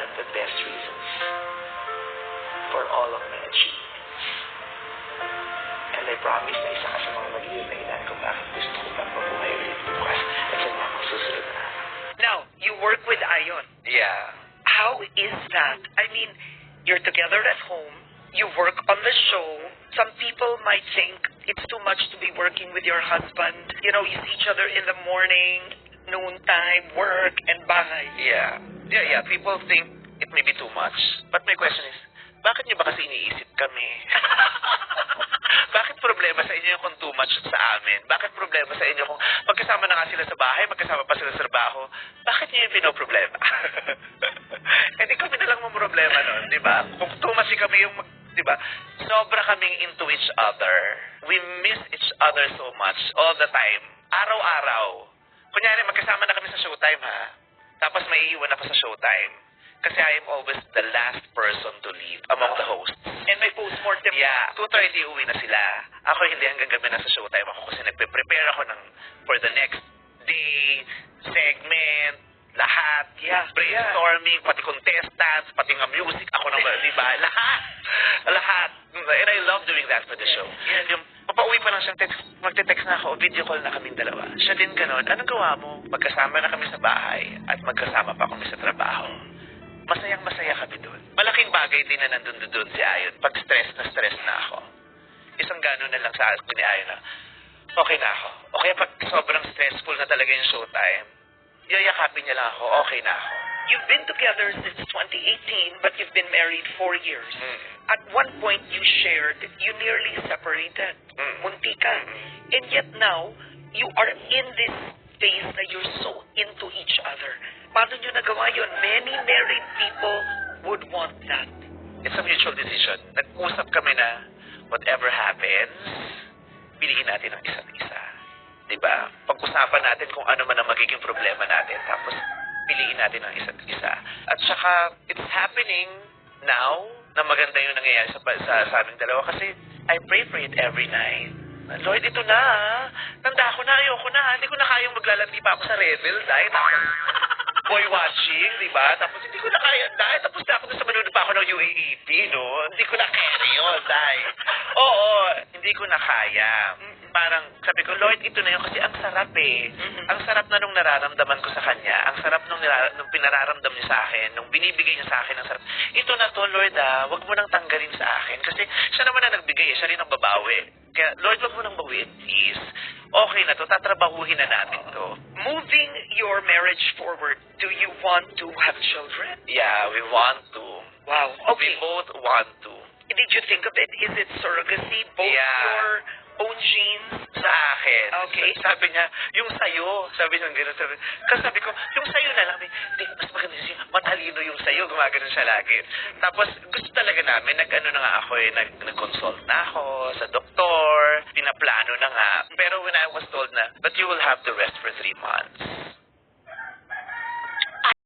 of the best reasons for all of my achievements. And I promise na isa ka sa mga magiging dahilan kung bakit gusto ko pang mabuhay ulit bukas at sa mga susunod na araw. Now, you work with Ayon. Yeah. How is that? I mean, you're together at home, you work on the show. Some people might think it's too much to be working with your husband. You know, you see each other in the morning, noontime, work, and bahay. Yeah. People think it may be too much. But my question is, bakit niyo ba kasi iniisip kami? Bakit problema sa inyo yung kung too much sa amin? Bakit problema sa inyo kung magkasama na nga sila sa bahay, magkasama pa sila sa trabaho? Bakit niyo yung pinoproblema? Hindi kami na lang problema nun, di ba? Kung too much kami yung, di ba? Sobra kaming into each other. We miss each other so much all the time. Araw-araw. Kunyari, magkasama na kami sa showtime, ha? Tapos may iiwan ako sa showtime. Kasi I am always the last person to leave among the hosts. And may postmortem. Yeah, 2:30 uwi na sila. Ako hindi, hanggang gabi na sa showtime ako kasi nagpe-prepare ako for the next day, segment, lahat. Brainstorming, pati contestants, pati nga music, ako na ba, di ba? Lahat. And I love doing that for the show. Yung papauwi pa lang siya, magte-text na ako, video call na kaming dalawa. Siya din ganon. Anong gawa mo? Magkasama na kami sa bahay at magkasama pa kami sa trabaho. Masayang-masaya kami doon. Malaking bagay din na nandun doon si Ayon. Pag stress na ako. Isang gano'n na lang sa akin ni Ayon na, okay na ako. Okay, pag sobrang stressful na talaga yung showtime, yayakapin niya lang ako, okay na ako. You've been together since 2018, but you've been married 4 years. At one point, you shared, you nearly separated. Munti ka. And yet now, you are in this phase na you're so into each other. Paano nyo nagawa yun? Many married people would want that. It's a mutual decision. Nag-usap kami na whatever happens, piliin natin ang isa't isa. Diba? Pag-usapan natin kung ano man ang magiging problema natin, tapos piliin natin ang isa't isa. At saka, it's happening now na maganda yung nangyayari sa aming dalawa kasi I pray for it every night. Lord, ito na. Tanda ko na, ayoko na. Hindi ko na kayang maglalandi pa ako sa Rebel dahil boy watching, di ba? Tapos hindi ko na kaya, dahil tapos na ako sa manood pa ako ng UAEP, no? Hindi ko na carry yun, dahil. Oo, hindi ko na kaya. Parang sabi ko, Lord, ito na yun kasi ang sarap eh. Ang sarap na nung nararamdaman ko sa kanya. Ang sarap nung pinararamdam niya sa akin, nung binibigay niya sa akin, ang sarap. Ito na to, Lord, wag mo nang tanggalin sa akin. Kasi siya naman na nagbigay, siya rin ang babawi. Kaya, Lord, wag mo nang bawiin, please. Okay na to, tatrabahuhin na natin to. Moving your marriage forward, do you want to have children? Yeah, we want to. Wow, okay. We both want to. Did you think of it? Is it surrogacy? Both your own genes? Sa akin. Okay. Sabi niya, yung sayo. Sabi niya gano'n. Kasi sabi ko, yung sayo na lang. Hindi, mas maganda siya. Matalino yung sayo. Gumagano siya lagi. Tapos, gusto talaga namin. Nag-ano na nga ako eh. Nag-consult na ako sa doktor. Pinaplano na nga. Pero when I was told na, but you will have to rest for 3 months.